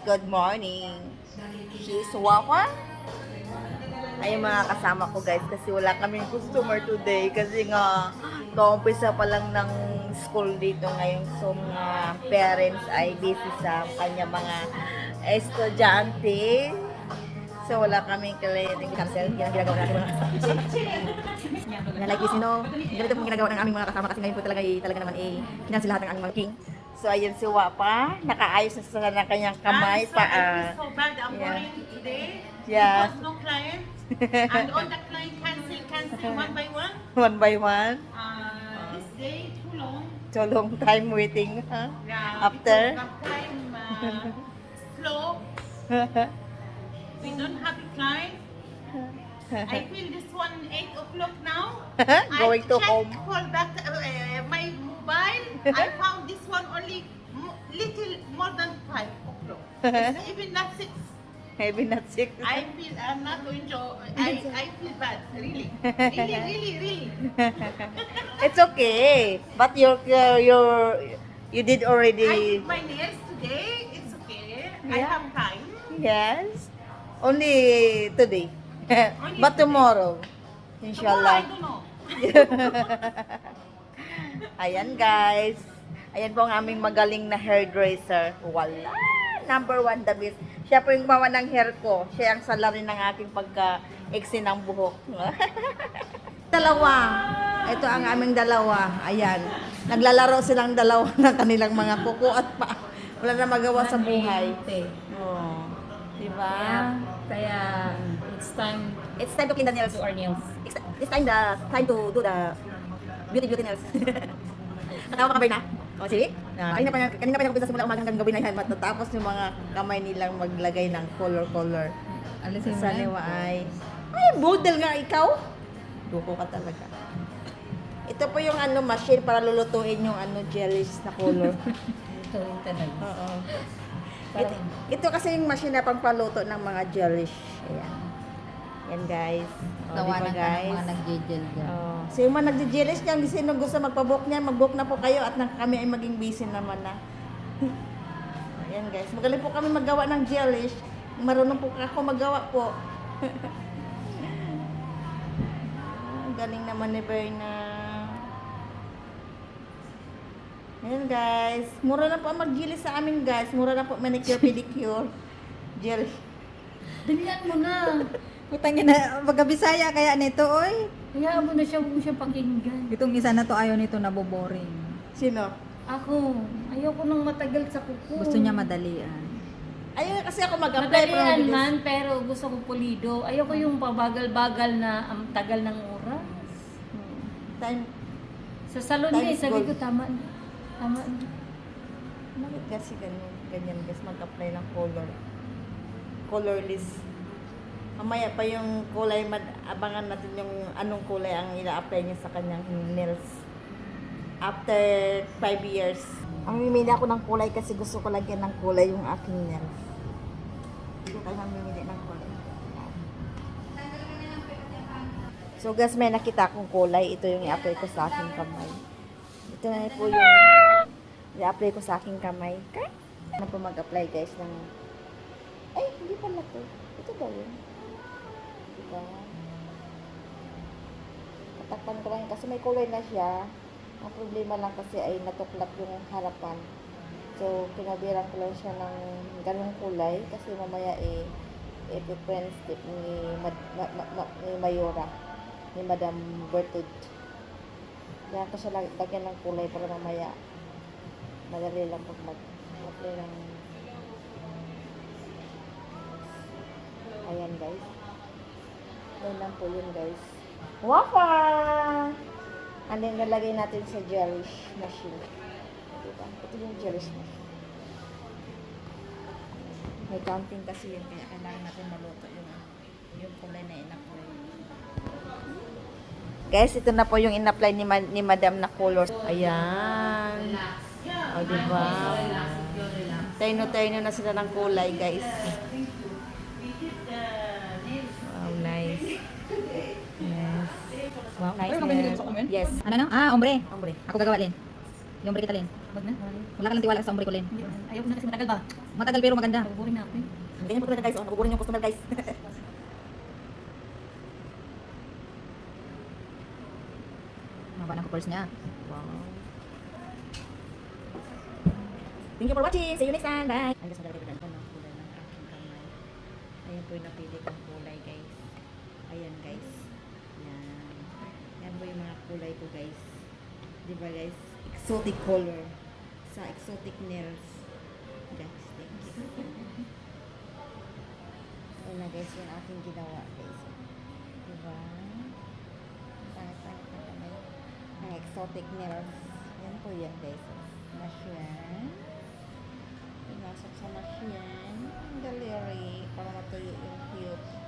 good morning. She's Wawa. Ay mga kasama ko guys kasi wala kaming customer today kasi nga kaumpisa pa lang ng school dito ngayon, so mga parents ay busy sa kanya mga estudyante. So wala kaming client cancel. Yan ang ginagawa natin mga kasama. Like this, ganito pong ginagawa ng aming mga kasama kasi ngayon po talaga naman kinansel lahat ng aming mga king. So ayun si Wapa, nakaayos na sa ng kanyang kamay pa. So bad, I'm worrying today. Yeah. Because no client. And all the client cancel one by one. One by one. This day too long. So long time waiting, huh? Yeah. After? Because of time slow. We don't have a client. I feel this one 8 o'clock now. Going to home. For that my mobile. I found this one only little more than 5 o'clock. It's even not 6. Maybe not sick. I feel I'm not going to. I feel bad, really. Really. It's okay. But you did I already. did my nails today. It's okay. I Yeah. have time. Yes. Only today. Only But today. tomorrow. Tomorrow, I Inshallah. don't know. Ayan guys. Ayan po ang aming magaling na hairdresser. Wala. Number 1 the best. Siya po yung gumawa ng hair ko. Siya ang salarin ng aking pagka-exe ng buhok. Dalawa. Ito ang aming dalawa. Ayan. Naglalaro silang dalawa ng kanilang mga kuko at pa. Wala na magawa sa buhay. Oh. Diba? Kaya It's time to clean the nails. to our nails. It's time to do the beauty nails. Natawa ka ba na? O, sige. Kanina pa yung simula umaga hanggang gabi na yan. Matatapos yung mga kamay nilang maglagay ng color. Alisin mo Sa na. niwa ay model nga ikaw. Duko ka talaga. Ito po yung machine para lulutuin yung jellies na color. Ito rin talaga. Oo. Ito kasi yung machine na pampaluto ng mga jellies. Ayan. Yan guys. O, Tawanan diba, ka ng mga nag-gel dyan. Oh. So yung mga nagje-jealous niyan, sino gusto magpa-book niyan, mag-book na po kayo at kami ay maging busy naman na. Ayan guys, magaling po kami maggawa ng jealous. Marunong po ako magawa po. Galing naman ni Berna. Ayan guys, mura na po ang mag-jealous sa amin guys. Mura na po manicure, pedicure. Gel. Dalian mo na. Putang ina, pagka-Bisaya kaya nito, oy. Hayaan mo na siya, huwag mo siya pakinggan. Itong isa na to, ayaw nito, naboboring. Sino? Ako, ayoko nang matagal sa kuko. Gusto niya madalian. Ayun kasi ako mag-apply Madalian bilis. man, pero gusto ko pulido. Ayoko yung pabagal-bagal na ang tagal ng oras. Time. Sa salon Time niya, is sabi gold. ko, tama na. Tama na. Bakit kasi ganyan guys, mag-apply ng colorless. Mamaya pa yung kulay, abangan natin yung anong kulay ang ina-apply niya sa kanyang nails. After 5 years. Ang mimili ako ng kulay kasi gusto ko lagyan ng kulay yung aking nails. Hindi ko tayo mamimili ng kulay. So guys, may nakita akong kulay. Ito yung i-apply ko sa aking kamay. Ito na po yung i-apply ko sa aking kamay. Okay? Ano po mag-apply guys ng... Ay, hindi pala to. Ito ba yun? Diba? Tatakpan ko lang kasi may kulay na siya. Ang problema lang kasi ay natuklap yung harapan. So, pinabiran ko lang siya ng ganung kulay kasi mamaya i-friends tip ni Mayora, ni Madam Bertud. Kaya ko siya lagyan ng kulay para mamaya madali lang pag mag-apply ng... Ayan guys. Ayan lang po yun guys. Wapa! And then nalagay natin sa gelish machine. Diba? Ito yung gelish machine. May counting kasi yun kaya kailangan natin maluto yung kulay na in-apply. Guys, ito na po yung in-apply ni Madam na color. Ayan. O, diba? Tayo na sila ng kulay, guys. Wow, nice. Yes. Wow, nice. Pero magaling din sa comment? Yes. Ano no? Ah, ombre. Hombre. Ako gagawa din. Yung ombre kita din. Wag na, wala. Wala ka lang tiwala sa ombre ko, Len. Hindi, ayaw ko na kasi matagal ba? Matagal pero maganda. Nabuboring na ako eh. Ganyan po talaga guys, oh, nabuburin yung customer guys. Maba ng couples niya. Wow. Thank you for watching. See you next time. Bye. Ay, guys, maglalagay ko ng kulay ng aking kamay. Ayan po yung napili kong kulay, guys. Ayan, guys. Yan. Yan po yung mga kulay ko, guys. Di ba, guys? Exotic color. Sa exotic nails. Guys, thank you. Ayan na, guys, yung aking ginawa, guys. Di ba? Pangit-pangit na kamay. Ang exotic nails. Yan po yan, guys. Machine. Pinasok sa machine. Ang daliri. Para matuyo yung cute.